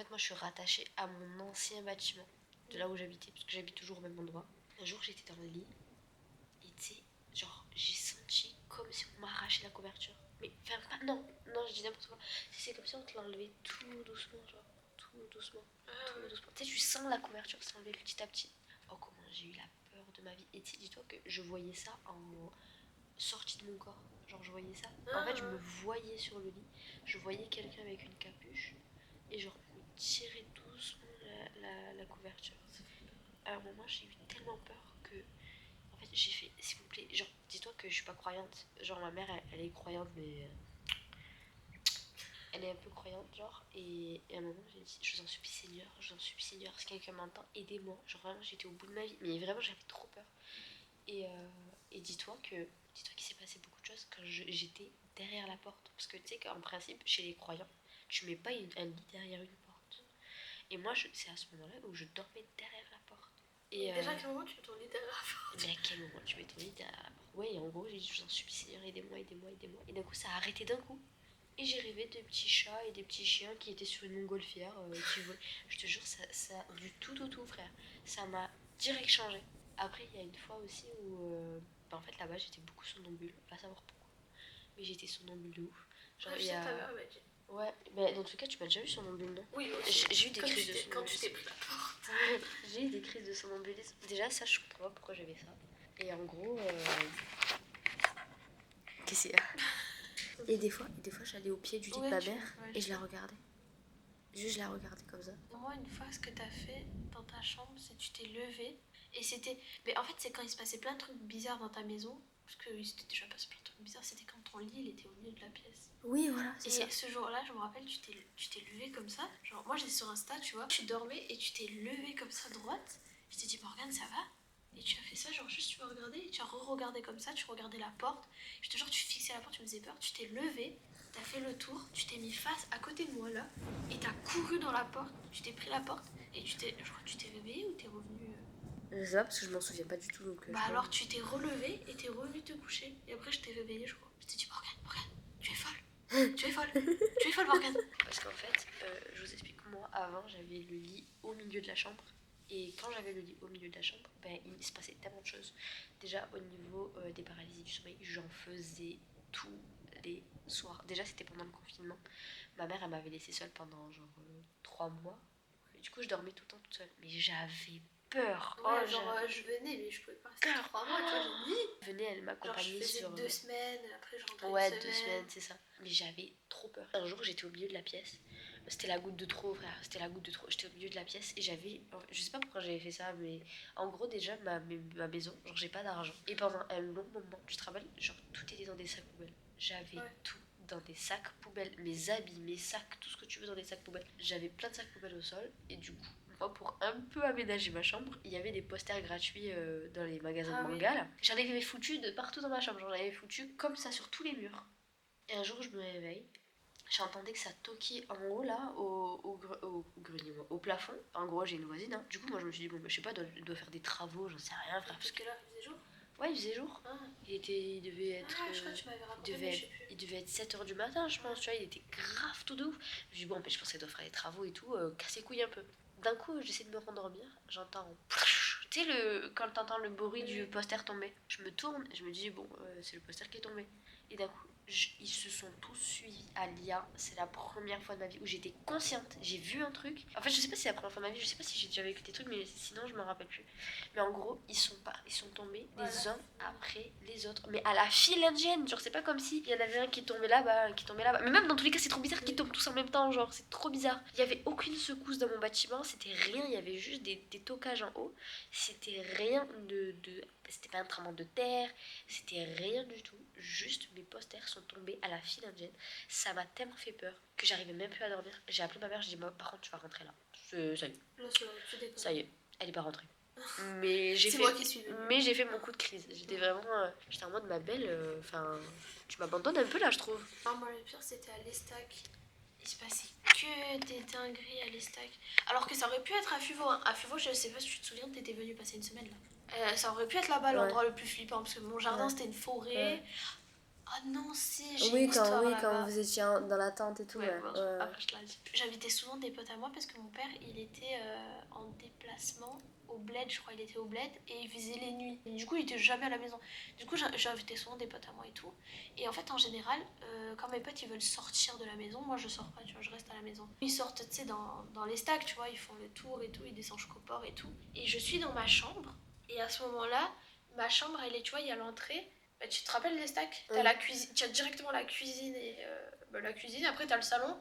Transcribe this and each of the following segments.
fait, moi, je suis rattachée à mon ancien bâtiment, de là où j'habitais, parce que j'habite toujours au même endroit. Un jour, j'étais dans le lit, et tu sais, genre, j'ai senti comme si on m'arrachait la couverture. Mais, enfin, pas, non, je dis n'importe quoi. C'est comme si on te l'enlevait tout doucement, genre, tout doucement, tout doucement. Tu sais, tu sens la couverture s'enlever petit à petit. Oh, comment j'ai eu la peur de ma vie. Et tu sais, dis-toi que je voyais ça en sortie de mon corps. Genre, je voyais ça. En fait, je me voyais sur le lit, je voyais quelqu'un avec une capuche, et genre, me tirer doucement la couverture. À un moment, j'ai eu tellement peur que en fait, j'ai fait, s'il vous plaît, genre, dis-toi que je suis pas croyante. Genre, ma mère, elle est croyante, mais elle est un peu croyante, genre. Et à un moment, j'ai dit, je vous en supplie, Seigneur, je vous en supplie, Seigneur, si quelqu'un m'entend, aidez-moi. Genre, vraiment, j'étais au bout de ma vie. Mais vraiment, j'avais trop peur. Et dis-toi qu'il s'est passé beaucoup de choses quand j'étais derrière la porte. Parce que tu sais qu'en principe, chez les croyants, tu mets pas un lit derrière une porte. Et moi, c'est à ce moment-là où je dormais derrière la porte. Et déjà, à quel moment tu mets ton lit derrière la porte? Mais à quel moment tu mets ton lit derrière la porte? Ouais, et en gros, j'ai dit, je vous en supplie, Seigneur, aidez-moi, aidez-moi, aidez-moi. Et d'un coup, ça a arrêté d'un coup. Et j'ai rêvé de petits chats et des petits chiens qui étaient sur une montgolfière qui volaient. Je te jure, ça du tout, frère. Ça m'a direct changé. Après, il y a une fois aussi où, en fait, là-bas, j'étais beaucoup somnambule. Pas savoir pourquoi. Mais j'étais somnambule de ouf. Genre, Je sais que ta mère m'a dit. Ouais, mais dans tout cas, tu m'as déjà vu somnambule, non? Oui, aussi. J'ai eu des crises de Quand tu somnambulisme. t'es pris la porte. J'ai eu des crises de somnambulisme. Déjà, ça, je comprends pas pourquoi j'avais ça. Et en gros, qu'est-ce qu'il y a? Et des fois, j'allais au pied du lit de ma mère et je la regardais. Juste, je la regardais comme ça. Moi, une fois, ce que t'as fait dans ta chambre, c'est que tu t'es levé. Et c'était. Mais en fait, c'est quand il se passait plein de trucs bizarres dans ta maison. Parce qu'il s'était déjà passé plein de trucs bizarres. C'était quand ton lit, il était au milieu de la pièce. Oui, voilà, c'est ça. Et ce jour-là, je me rappelle, tu t'es levé comme ça. Genre, moi, j'étais sur Insta, tu vois. Tu dormais et tu t'es levé comme ça, droite. Je t'ai dit, Morgane, ça va? Et tu as fait ça, genre, juste tu m'as regardé. Et tu as re-regardé comme ça. Tu regardais la porte. Je te jure, tu fixais la porte, tu me faisais peur. Tu t'es levé. T'as fait le tour, tu t'es mis face à côté de moi là, et t'as couru dans la porte, tu t'es pris la porte, et je crois que tu t'es réveillé ou t'es revenu Je sais pas parce que je m'en souviens pas du tout. Donc, Bah alors tu t'es relevé et t'es revenu te coucher, et après je t'ai réveillé, je crois. Je t'ai dit, Morgane, tu es folle, tu es folle Morgane. Parce qu'en fait, je vous explique, moi avant j'avais le lit au milieu de la chambre. Et quand j'avais le lit au milieu de la chambre, ben, il se passait tellement de choses. Déjà au niveau des paralysies du sommeil, j'en faisais tous les soirs. Déjà c'était pendant le confinement. Ma mère elle m'avait laissée seule pendant genre 3 mois. Et du coup je dormais tout le temps toute seule. Mais j'avais peur. Ouais, genre je venais, mais je pouvais pas rester 3 mois, tu vois, j'ai dit. Venait, elle m'accompagnait sur... 2 semaines, après je rentrais Ouais, une semaine. 2 semaines, c'est ça. Mais j'avais trop peur. Un jour, j'étais au milieu de la pièce. C'était la goutte de trop, frère. C'était la goutte de trop. J'étais au milieu de la pièce et j'avais... Je sais pas pourquoi j'avais fait ça, mais en gros, déjà, ma maison, genre, j'ai pas d'argent. Et pendant un long moment, tu te rappelles, genre, tout était dans des sacs poubelles. J'avais tout dans des sacs poubelles. Mes habits, mes sacs, tout ce que tu veux dans des sacs poubelles. J'avais plein de sacs poubelles au sol. Et du coup, moi, pour un peu aménager ma chambre, il y avait des posters gratuits dans les magasins de manga, là. J'en avais foutu de partout dans ma chambre. J'en avais foutu comme ça sur tous les murs. Et un jour, je me réveille. J'entendais que ça toquait en haut, là, grenier, au plafond. En gros, j'ai une voisine. Hein. Du coup, moi, je me suis dit, bon, bah, je sais pas, elle doit faire des travaux, j'en sais rien, frère. Parce que là, il faisait jour. Ouais, il faisait jour. Il devait être. Je crois que tu m'avais raconté, il devait être 7h du matin, je pense. Tu vois, il était grave tout de ouf. Je me suis dit, bon, je pense qu'elle doit faire les travaux et tout, casse les couilles un peu. D'un coup, j'essaie de me rendormir. J'entends. Tu sais, quand t'entends le bruit du poster tomber, je me tourne et je me dis, bon, c'est le poster qui est tombé. Et d'un coup, ils se sont tous suivis à l'IA. C'est la première fois de ma vie où j'étais consciente. J'ai vu un truc. En fait, je sais pas si c'est la première fois de ma vie, je sais pas si j'ai déjà vécu des trucs, mais sinon, je me rappelle plus. Mais en gros, ils sont tombés les uns après les autres. Mais à la file indienne, genre, c'est pas comme si il y en avait un qui tombait là-bas, un qui tombait là-bas. Mais même dans tous les cas, c'est trop bizarre qu'ils tombent tous en même temps, genre, c'est trop bizarre. Il y avait aucune secousse dans mon bâtiment, c'était rien, il y avait juste des tocages en haut. C'était rien de c'était pas un tremblement de terre, c'était rien du tout. Juste mes posters sont tombés à la file indienne. Ça m'a tellement fait peur que j'arrivais même plus à dormir. J'ai appelé ma mère, j'ai dit, par contre, tu vas rentrer là. Ça y est. Ça y est, elle est pas rentrée. Mais j'ai fait mon coup de crise. J'étais vraiment j'étais en mode ma belle, enfin tu m'abandonnes un peu là, je trouve. Non, moi le pire c'était à l'Estac. Il se passait que des dingueries à l'Estac. Alors que ça aurait pu être à Fuveau. Hein. À Fuveau, je sais pas si tu te souviens, t'étais venu passer une semaine là. Ça aurait pu être là-bas l'endroit le plus flippant parce que mon jardin c'était une forêt. Ah non, si, j'ai Oui, une histoire quand là-bas. vous étiez dans la tente et tout. Ouais, bon, Ouais. après je l'ai dit. J'invitais souvent des potes à moi parce que mon père, il était en déplacement au bled, je crois, il était au bled et il faisait les nuits. Et du coup, il était jamais à la maison. Du coup, j'invitais souvent des potes à moi et tout. Et en fait, en général, quand mes potes, ils veulent sortir de la maison, moi, je sors pas, tu vois, je reste à la maison. Ils sortent, tu sais, dans les stacks, tu vois, ils font le tour et tout, ils descendent jusqu'au port et tout. Et je suis dans ma chambre. Et à ce moment-là, ma chambre, elle est, tu vois, il y a l'entrée. Bah, tu te rappelles des stacks? T'as la cuisine, tu as directement la cuisine et la cuisine, après t'as le salon.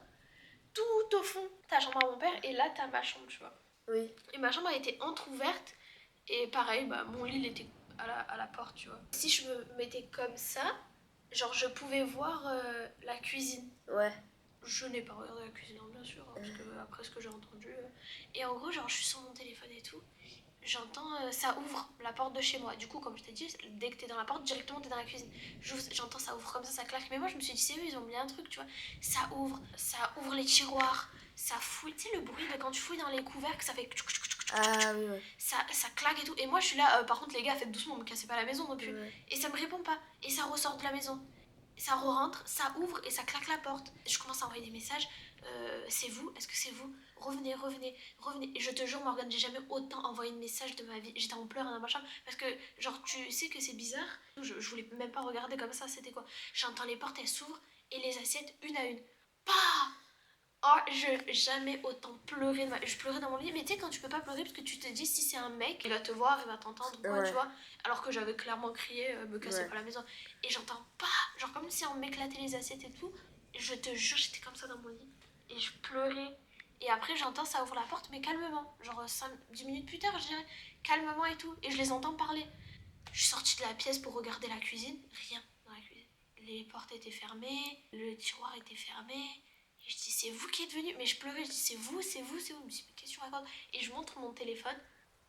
Tout au fond, ta chambre à mon père et là t'as ma chambre, tu vois. Oui. Et ma chambre a été entrouverte et pareil, bah, mon lit il était à la porte, tu vois. Si je me mettais comme ça, genre je pouvais voir la cuisine. Ouais. Je n'ai pas regardé la cuisine, bien sûr, hein, parce que après ce que j'ai entendu. Et en gros, genre je suis sur mon téléphone et tout. J'entends ça ouvre la porte de chez moi. Du coup, comme je t'ai dit, dès que t'es dans la porte, directement t'es dans la cuisine. J'entends ça ouvre comme ça claque. Mais moi, je me suis dit, c'est eux, ils ont mis un truc, tu vois. Ça ouvre les tiroirs, ça fouille. Tu sais, le bruit de quand tu fouilles dans les couvercles, ça fait. Ah oui, ouais. Ça claque et tout. Et moi, je suis là, par contre, les gars, faites doucement, me cassez pas la maison non plus. Ouais. Et ça me répond pas. Et ça ressort de la maison. Ça re-rentre, ça ouvre et ça claque la porte. Je commence à envoyer des messages. C'est vous? Est-ce que c'est vous? Revenez, revenez, revenez. Et je te jure, Morgane, j'ai jamais autant envoyé de messages de ma vie. J'étais en pleurs dans ma chambre parce que, genre, tu sais que c'est bizarre. Je voulais même pas regarder comme ça, c'était quoi? J'entends les portes, elles s'ouvrent et les assiettes une à une. Pas! Oh, je jamais autant pleuré de ma... Je pleurais dans mon lit, mais tu sais, quand tu peux pas pleurer parce que tu te dis si c'est un mec, il va te voir, il va t'entendre, quoi, Ouais. tu vois. Alors que j'avais clairement crié, me cassez Ouais. pas la maison. Et j'entends pas, genre comme si on m'éclatait les assiettes et tout. Et je te jure, j'étais comme ça dans mon lit. Et je pleurais. Et après, j'entends ça ouvre la porte, mais calmement. Genre 10 minutes plus tard, je dirais. Calmement et tout. Et je les entends parler. Je suis sortie de la pièce pour regarder la cuisine. Rien dans la cuisine. Les portes étaient fermées, le tiroir était fermé. Et je dis, c'est vous qui êtes venu? Mais je pleurais, je dis, c'est vous, c'est vous, c'est vous. Je me dis, mais qu'est-ce que tu racontes? Et je montre mon téléphone.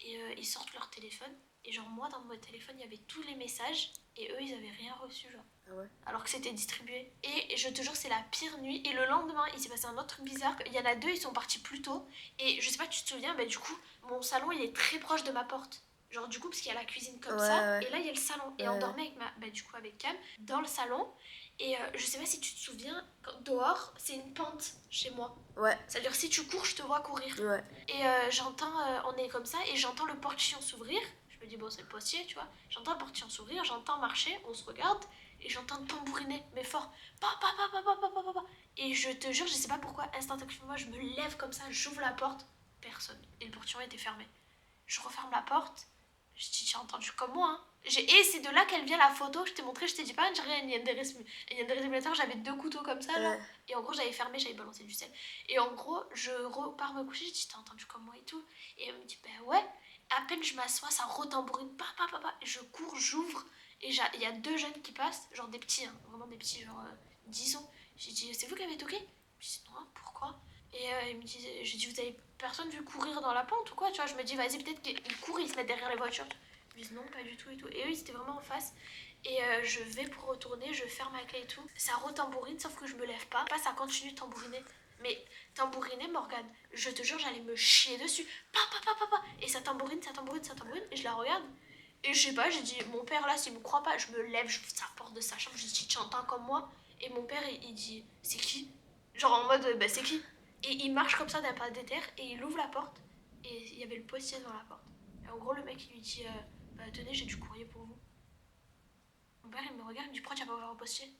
Et ils sortent leur téléphone. Et genre, moi, dans mon téléphone, il y avait tous les messages. Et eux, ils avaient rien reçu, genre. Ah ouais. Alors que c'était distribué. Et je te jure, c'est la pire nuit. Et le lendemain, il s'est passé un autre truc bizarre. Il y en a deux, ils sont partis plus tôt. Et je sais pas, tu te souviens, mais du coup, mon salon, il est très proche de ma porte. Genre, du coup, parce qu'il y a la cuisine comme ça. Ouais. Et là, il y a le salon. Et on dormait avec du coup, avec Cam dans le salon. Et je sais pas si tu te souviens, dehors, c'est une pente chez moi. Ouais. C'est-à-dire, si tu cours, je te vois courir. Ouais. Et j'entends, on est comme ça, et j'entends le portillon s'ouvrir. Je me dis, bon, c'est le postier, tu vois. J'entends le portillon s'ouvrir, j'entends marcher, on se regarde, et j'entends tambouriner, mais fort. Pa. Et je te jure, je sais pas pourquoi, instinctivement, je me lève comme ça, j'ouvre la porte, personne. Et le portillon était fermé. Je referme la porte, je dis, j'ai entendu comme moi, hein. Et c'est de là qu'elle vient la photo que je t'ai montré, je t'ai dit pas, j'ai rien, il y a des révélateurs, j'avais 2 couteaux comme ça, là. Et en gros, j'avais fermé, j'avais balancé du sel. Et en gros, je repars me coucher, je dis, t'as entendu comme moi et tout? Et elle me dit, ben ouais. À peine je m'assois, ça retambourine, pa. Et je cours, j'ouvre, et il y a 2 jeunes qui passent, genre des petits, hein, vraiment des petits, genre 10 ans. J'ai dit, c'est vous qui avez toqué? Je dis, non, pourquoi? Et il me dit, je dis, vous avez personne vu courir dans la pente ou quoi? Tu vois, je me dis, vas-y, peut-être qu'ils courent, ils se mettent derrière les voitures. Ils me disent, non, pas du tout et tout. Et eux, ils étaient vraiment en face. Et je vais pour retourner, je ferme ma clé et tout. Ça retambourine, sauf que je me lève pas. Ça continue de tambouriner. Mais tambouriner, Morgane, je te jure, j'allais me chier dessus. Pa. Et ça tambourine. Et je la regarde. Et je sais pas, j'ai dit, mon père là, s'il me croit pas, je me lève, je sa porte de sa chambre, je dis, tu entends comme moi? Et mon père, il dit, c'est qui? Genre en mode, bah c'est qui? Et il marche comme ça d'un pas d'éther et il ouvre la porte. Et il y avait le postier devant la porte. Et en gros, le mec, il lui dit, bah tenez, j'ai du courrier pour vous. Mon père, il me regarde, il me dit, pourquoi tu vas pas voir au postier?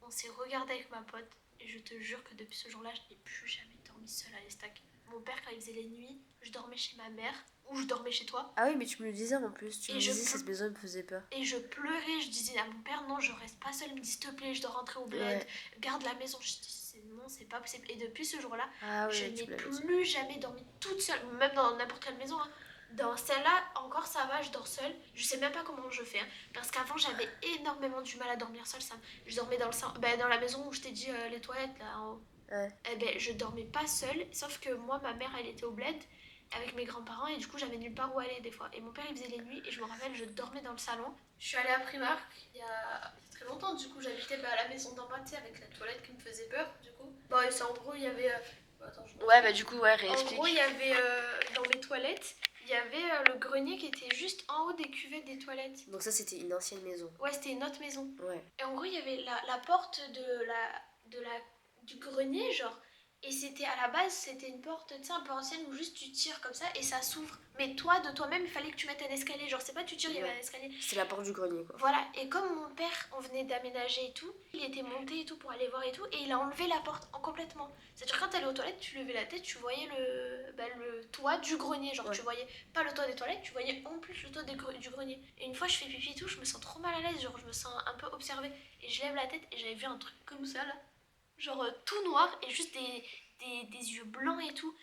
On s'est regardé avec ma pote. Et je te jure que depuis ce jour-là, je n'ai plus jamais dormi seule à l'Estac. Mon père, quand il faisait les nuits, je dormais chez ma mère ou je dormais chez toi. Ah oui, mais tu me le disais en plus. Tu Et me je disais cette maison me faisait peur. Et je pleurais, je disais à mon père, non, je reste pas seule. Il me dit, s'il te plaît, je dois rentrer au bled, Ouais. garde la maison. Je dis, non, c'est pas possible. Et depuis ce jour-là, Ah je ouais, n'ai tu me l'avais dit. plus jamais dormi toute seule, même dans n'importe quelle maison, hein. Dans celle-là, encore ça va, je dors seule. Je sais même pas comment je fais, hein, parce qu'avant, j'avais énormément du mal à dormir seule. Je dormais dans la maison où je t'ai dit les toilettes, là, en haut. Ouais. Eh ben, je dormais pas seule, sauf que moi, ma mère, elle était au bled avec mes grands-parents et du coup, j'avais nulle part où aller des fois. Et mon père, il faisait les nuits et je me rappelle, je dormais dans le salon. Je suis allée à Primark il y a très longtemps, du coup, j'habitais à la maison d'en bas, tu sais, avec la toilette qui me faisait peur, du coup. Bon, et c'est en gros, il y avait... Ouais, bah du coup, ouais, En réexplique. gros, il y avait dans mes toilettes, il y avait le grenier qui était juste en haut des cuvettes des toilettes. Donc ça, c'était une ancienne maison. Ouais, c'était une autre maison. Ouais. Et en gros, il y avait la porte du grenier, genre. Et c'était à la base, c'était une porte, tu sais, un peu ancienne où juste tu tires comme ça et ça s'ouvre. Mais toi, de toi-même, il fallait que tu mettes un escalier. Genre, c'est pas tu tires, il y avait un escalier. C'est la porte du grenier, quoi. Voilà. Et comme mon père, on venait d'aménager et tout, il était monté et tout pour aller voir et tout. Et il a enlevé la porte complètement. C'est-à-dire, quand t'allais aux toilettes, tu levais la tête, tu voyais le toit du grenier. Genre, tu voyais pas le toit des toilettes, tu voyais en plus le toit du grenier. Et une fois, je fais pipi et tout, je me sens trop mal à l'aise. Genre, je me sens un peu observée. Et je lève la tête et j'avais vu un truc comme ça, là. Genre tout noir et juste des yeux blancs et tout,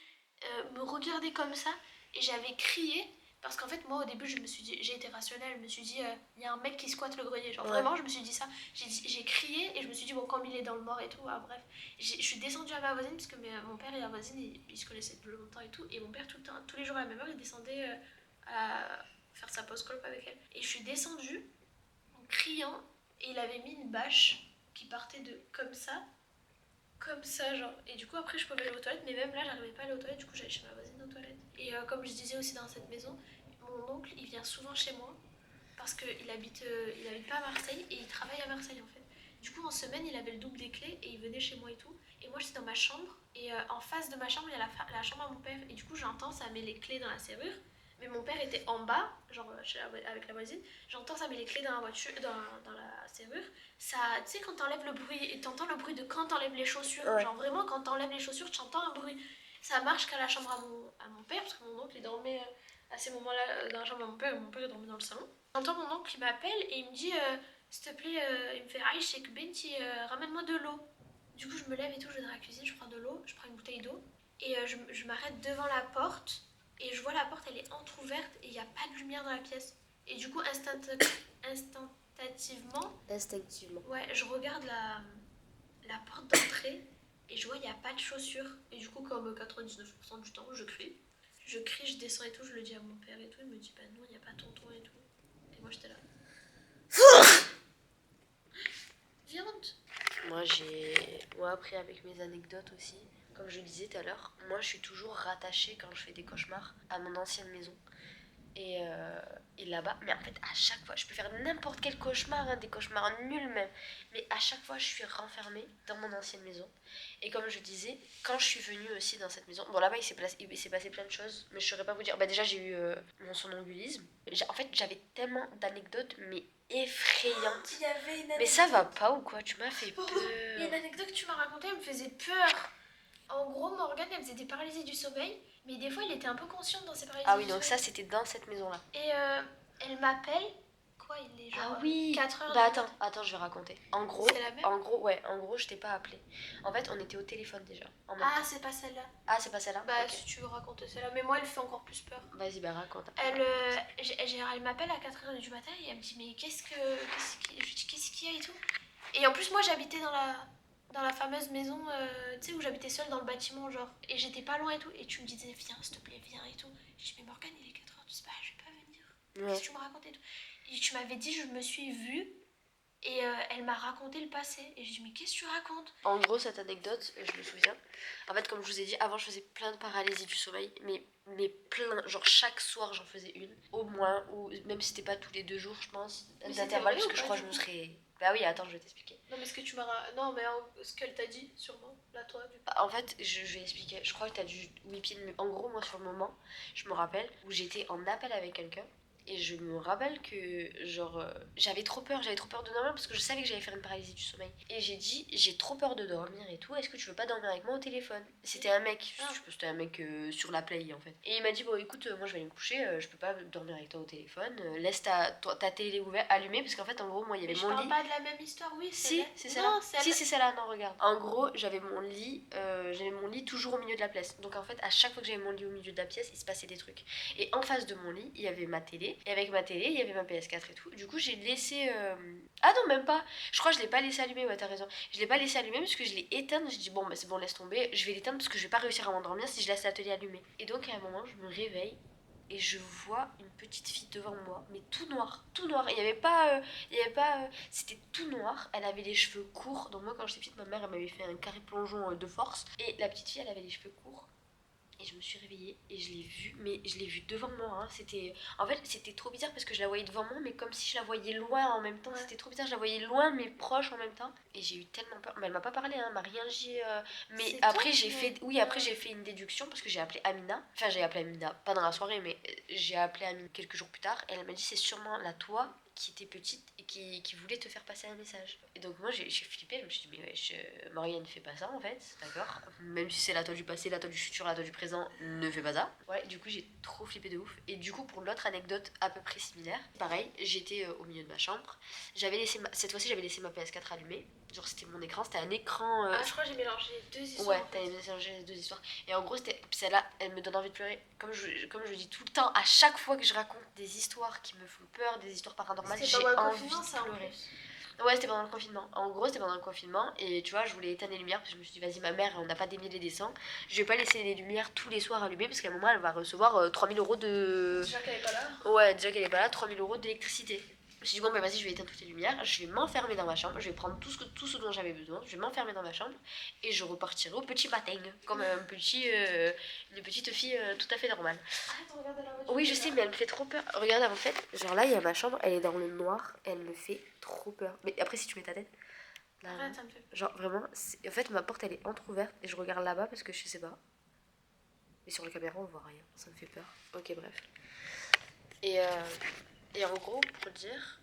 me regarder comme ça. Et j'avais crié parce qu'en fait, moi au début, j'ai été rationnelle. Je me suis dit, il y a un mec qui squatte le grenier. Genre vraiment, je me suis dit ça. J'ai crié et je me suis dit, bon, comme il est dans le mort et tout, bref. Je suis descendue à ma voisine parce que mon père et la voisine, ils se connaissaient depuis longtemps et tout. Et mon père, tous les jours à la même heure, il descendait à faire sa pause clope avec elle. Et je suis descendue en criant et il avait mis une bâche qui partait de comme ça genre, et du coup après je pouvais aller aux toilettes, mais même là j'arrivais pas à aller aux toilettes, du coup j'allais chez ma voisine aux toilettes. Et comme je disais aussi dans cette maison, mon oncle il vient souvent chez moi parce qu'il habite pas à Marseille et il travaille à Marseille en fait. Du coup en semaine il avait le double des clés et il venait chez moi et tout. Et moi j'étais dans ma chambre et en face de ma chambre il y a la chambre à mon père. Et du coup j'entends ça met les clés dans la serrure. Mais mon père était en bas, genre avec la voisine. J'entends ça met les clés dans la voiture, dans la serrure. Ça, tu sais, quand t'enlèves le bruit, et t'entends le bruit de quand t'enlèves les chaussures. Genre vraiment, quand t'enlèves les chaussures, t'entends un bruit. Ça marche qu'à la chambre à mon père, parce que mon oncle il dormait à ces moments-là dans la chambre à mon père, et mon père il dormait dans le salon. J'entends mon oncle qui m'appelle et il me dit, s'il te plaît, il me fait Aïe, Sheikh Benti, ramène-moi de l'eau. Du coup, je me lève et tout, je vais dans la cuisine, je prends de l'eau, je prends une bouteille d'eau, et je m'arrête devant la porte. Et je vois la porte, elle est entrouverte et il n'y a pas de lumière dans la pièce. Et du coup, instinctivement, ouais, je regarde la porte d'entrée et je vois il n'y a pas de chaussures. Et du coup, comme 99% du temps, je crie. Je crie, je descends et tout, je le dis à mon père et tout. Il me dit, bah non, il n'y a pas tonton et tout. Et moi, j'étais là. Viande. Moi après avec mes anecdotes aussi, comme je le disais tout à l'heure, moi je suis toujours rattachée quand je fais des cauchemars à mon ancienne maison. Et là-bas, mais en fait à chaque fois, je peux faire n'importe quel cauchemar, hein, des cauchemars nuls même, mais à chaque fois je suis renfermée dans mon ancienne maison. Et comme je disais, quand je suis venue aussi dans cette maison, bon là-bas il s'est passé plein de choses, mais je saurais pas vous dire. Bah déjà j'ai eu mon somnambulisme. En fait j'avais tellement d'anecdotes, mais effrayantes. Il y avait une anecdote. Mais ça va pas ou quoi? Tu m'as fait peur. Il y a une anecdote que tu m'as racontée, elle me faisait peur. En gros, Morgane, elle faisait des paralysies du sommeil, mais des fois, elle était un peu consciente dans ses paralysies Ah oui, du donc sommeil. ça c'était dans cette maison-là. Et elle m'appelle. Quoi, il est genre Ah oui. 4h. Bah attends, je vais raconter. En gros, C'est la même je t'ai pas appelé. En fait, on était au téléphone déjà. Ah, c'est pas celle-là. Ah, c'est pas celle-là? Bah, Ok. si tu veux raconter celle-là. Mais moi, elle fait encore plus peur. Vas-y, bah raconte. Elle m'appelle à 4h du matin et elle me dit, mais qu'est-ce qu'il y a et tout. Et en plus, moi, j'habitais dans la fameuse maison, tu sais, où j'habitais seule dans le bâtiment, genre. Et j'étais pas loin et tout. Et tu me disais, viens, s'il te plaît, viens et tout. Je dis, mais Morgane, il est 4h. Tu dis, bah, je vais pas venir. Qu'est-ce que tu me racontais et tout. Et tu m'avais dit, je me suis vue. Et elle m'a raconté le passé. Et je dis, mais qu'est-ce que tu racontes? En gros, cette anecdote, je me souviens. En fait, comme je vous ai dit, avant, je faisais plein de paralysies du sommeil. Mais plein. Genre, chaque soir, j'en faisais une. Au moins. Ou même si c'était pas tous les 2 jours, je pense. D'intervalle, parce que je crois que je me serais. Bah oui, attends, je vais t'expliquer. Non, mais non, mais ce qu'elle t'a dit, sûrement. Là, toi, du coup. En fait, je vais expliquer. Je crois que t'as dû whipper. En gros, moi, sur le moment, je me rappelle où j'étais en appel avec quelqu'un. Et je me rappelle que, genre, j'avais trop peur de dormir parce que je savais que j'allais faire une paralysie du sommeil. Et j'ai dit, j'ai trop peur de dormir et tout, est-ce que tu veux pas dormir avec moi au téléphone? C'était un mec, je pense que c'était un mec sur la play en fait. Et il m'a dit, bon écoute, moi je vais aller me coucher, je peux pas dormir avec toi au téléphone, laisse ta télé ouverte, allumée, parce qu'en fait, en gros, moi il y avait mais mon lit. Je parle pas de la même histoire, oui, Si, c'est celle-là. Non, Si, c'est celle-là, non, regarde. En gros, j'avais mon lit toujours au milieu de la pièce. Donc en fait, à chaque fois que j'avais mon lit au milieu de la pièce, il se passait des trucs. Et en face de mon lit, il y avait ma télé. Et avec ma télé, il y avait ma PS4 et tout. Du coup, j'ai laissé. Ah non, même pas. Je crois que je l'ai pas laissé allumer, ouais, t'as raison. Je l'ai pas laissé allumer parce que je l'ai éteinte. J'ai dit, bon, bah c'est bon, laisse tomber. Je vais l'éteindre parce que je vais pas réussir à m'endormir si je laisse la télé allumée. Et donc, à un moment, je me réveille. Et je vois une petite fille devant moi, mais tout noir, tout noir. Il y avait pas, c'était tout noir. Elle avait les cheveux courts. Donc moi, quand j'étais petite, ma mère elle m'avait fait un carré plongeon de force. Et la petite fille, elle avait les cheveux courts. Et je me suis réveillée et je l'ai vue, mais je l'ai vue devant moi. Hein. En fait, c'était trop bizarre parce que je la voyais devant moi, mais comme si je la voyais loin en même temps. C'était trop bizarre, je la voyais loin mais proche en même temps. Et j'ai eu tellement peur. Mais elle m'a pas parlé, hein, elle m'a rien dit. Mais C'est après, toi j'ai qui fait. m'as- Oui, après, j'ai fait une déduction parce que j'ai appelé Amina. Enfin, j'ai appelé Amina, pas dans la soirée, mais j'ai appelé Amina quelques jours plus tard. Et elle m'a dit c'est sûrement la toi qui était petite et qui voulait te faire passer un message. Et donc moi j'ai flippé, je me suis dit mais Morgane ne fait pas ça en fait, d'accord. Même si c'est la toi du passé, la toi du futur, la toi du présent, ne fais pas ça. Ouais, du coup j'ai trop flippé de ouf. Et du coup pour l'autre anecdote à peu près similaire, pareil, j'étais au milieu de ma chambre, cette fois-ci j'avais laissé ma PS4 allumée. Genre c'était mon écran, c'était un écran... Ah, je crois que j'ai mélangé deux histoires. Ouais, en fait. t'avais mélangé les deux histoires. Et en gros, celle-là, elle me donne envie de pleurer. Comme je dis tout le temps, à chaque fois que je raconte des histoires qui me font peur, des histoires paranormales, C'était j'ai pendant le envie confinement, ça de en pleurer. plus. Ouais, c'était pendant le confinement. En gros, c'était pendant le confinement. Et tu vois, je voulais éteindre les lumières parce que je me suis dit, vas-y, ma mère, on n'a pas des milliers et des cents. Je vais pas laisser les lumières tous les soirs allumées parce qu'à un moment, elle va recevoir 3000 euros de. Déjà qu'elle est pas là. Ouais, déjà qu'elle est pas là, 3000 euros d'électricité. Je me suis dit, bon, bah vas-y, je vais éteindre toutes les lumières, je vais m'enfermer dans ma chambre, je vais prendre tout ce dont j'avais besoin, je vais m'enfermer dans ma chambre et je repartirai au petit matin, comme une petite fille tout à fait normale. Arrête de regarder la voiture. Oui, je sais, mais elle me fait trop peur. Regarde, en fait, genre là, il y a ma chambre, elle est dans le noir, elle me fait trop peur. Mais après, si tu mets ta tête, là, Arrête, ça me fait peur. genre vraiment, en fait, ma porte elle est entrouverte et je regarde là-bas parce que je sais pas. Mais sur la caméra, on voit rien, ça me fait peur. Ok, bref. Et en gros, pour dire.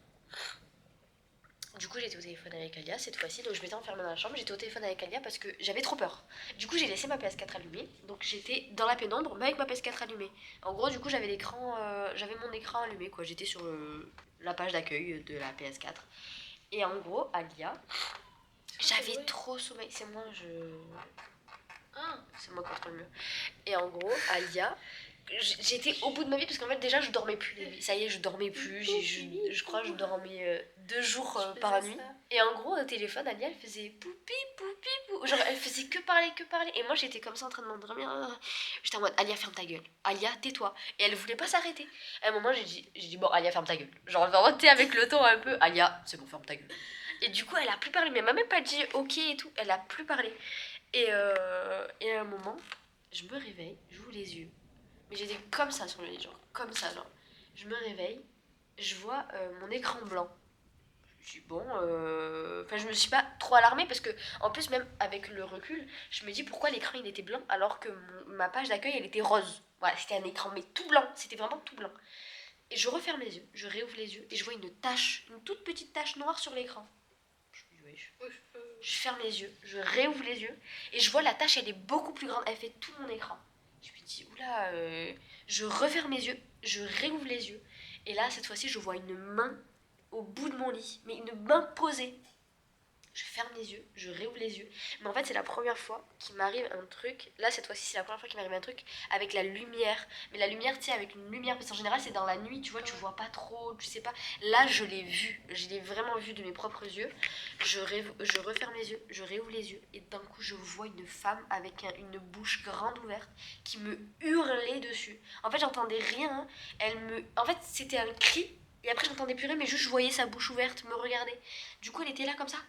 Du coup, j'étais au téléphone avec Alia cette fois-ci, donc je m'étais enfermée dans la chambre. J'étais au téléphone avec Alia parce que j'avais trop peur. Du coup, j'ai laissé ma PS4 allumée, donc j'étais dans la pénombre, mais avec ma PS4 allumée. En gros, du coup, j'avais mon écran allumé, quoi. J'étais sur la page d'accueil de la PS4. Et en gros, Alia, j'avais trop sommeil. C'est moi, c'est moi contre le mur. Et en gros, Alia, j'étais au bout de ma vie parce qu'en fait déjà je dormais plus les nuits. Ça y est, je dormais plus. Je crois que je dormais 2 jours par nuit. Et en gros au téléphone, Alia elle faisait poupi poupi pou. Genre elle faisait que parler que parler. Et moi j'étais comme ça en train de m'endormir. J'étais en mode Alia ferme ta gueule. Alia tais-toi. Et elle voulait pas s'arrêter. À un moment j'ai dit bon Alia ferme ta gueule. Genre vraiment t'es avec le ton un peu. Alia c'est bon ferme ta gueule. Et du coup elle a plus parlé. Mais elle m'a même pas dit ok et tout. Elle a plus parlé. Et à un moment je me réveille, j'ouvre les yeux. Mais j'étais comme ça sur le lit, genre, comme ça, genre. Je me réveille, je vois mon écran blanc. Je dis bon, enfin je me suis pas trop alarmée parce que en plus même avec le recul, je me dis pourquoi l'écran il était blanc alors que ma page d'accueil elle était rose. Voilà, c'était un écran mais tout blanc, c'était vraiment tout blanc. Et je referme les yeux, je réouvre les yeux et je vois une tache, une toute petite tache noire sur l'écran. Je me dis wesh. Je ferme les yeux, je réouvre les yeux et je vois la tache elle est beaucoup plus grande, elle fait tout mon écran. Je me dis, oula, je referme les yeux, je réouvre les yeux. Et là, cette fois-ci, je vois une main au bout de mon lit, mais une main posée. Je ferme les yeux, je réouvre les yeux. Mais en fait, c'est la première fois qu'il m'arrive un truc. Là, cette fois-ci, c'est la première fois qu'il m'arrive un truc avec la lumière. Mais la lumière, tu sais, avec une lumière, parce qu'en général, c'est dans la nuit, tu vois, tu vois pas trop, tu sais pas. Là, je l'ai vu, je l'ai vraiment vu de mes propres yeux. Je referme les yeux, je réouvre les yeux. Et d'un coup, je vois une femme avec une bouche grande ouverte qui me hurlait dessus. En fait, j'entendais rien. En fait, c'était un cri. Et après, j'entendais plus rien, mais juste, je voyais sa bouche ouverte me regarder. Du coup, elle était là comme ça.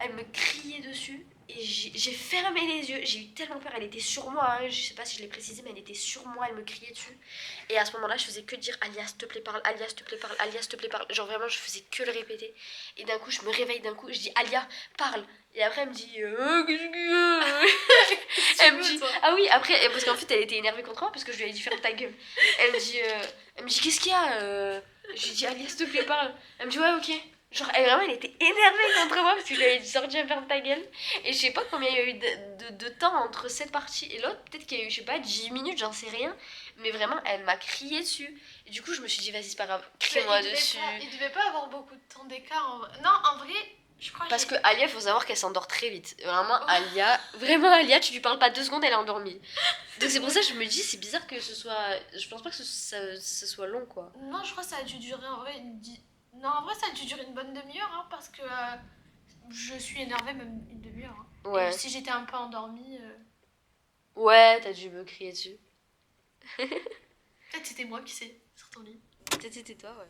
Elle me criait dessus et j'ai fermé les yeux. J'ai eu tellement peur. Elle était sur moi. Hein. Je sais pas si je l'ai précisé, mais elle était sur moi. Elle me criait dessus. Et à ce moment-là, je faisais que dire Alia, s'il te plaît, parle. Alia, s'il te plaît, parle. Alia, s'il te plaît, parle. Genre vraiment, je faisais que le répéter. Et d'un coup, je me réveille. D'un coup, je dis Alia, parle. Et après, elle me dit qu'est-ce que elle me dit ah oui, après, parce qu'en fait, elle était énervée contre moi parce que je lui avais dit ferme ta gueule. Elle me dit qu'est-ce qu'il y a Je lui dis Alia, s'il te plaît, parle. Elle me dit ouais, ok. Genre, elle était énervée contre moi parce que je lui avais dit sorti à ferme ta gueule. Et je sais pas combien il y a eu de temps entre cette partie et l'autre. Peut-être qu'il y a eu, je sais pas, 10 minutes, j'en sais rien. Mais vraiment, elle m'a crié dessus. Et du coup, je me suis dit, vas-y, c'est pas grave, crie-moi dessus. Il devait pas avoir beaucoup de temps d'écart en vrai. Non, en vrai, je crois parce que Alia, faut savoir qu'elle s'endort très vite. Vraiment, Alia, tu lui parles pas 2 secondes, elle est endormie. Donc c'est pour ça que je me dis, c'est bizarre que ce soit. Je pense pas que ce soit long, quoi. Non, je crois que ça a dû durer en vrai Non, en vrai, ça a dû durer une bonne demi-heure, hein, parce que je suis énervée même une demi-heure. Hein. Ouais. Et si j'étais un peu endormie... Ouais, t'as dû me crier dessus. Peut-être c'était moi qui sais, sur ton lit. Peut-être c'était toi, ouais.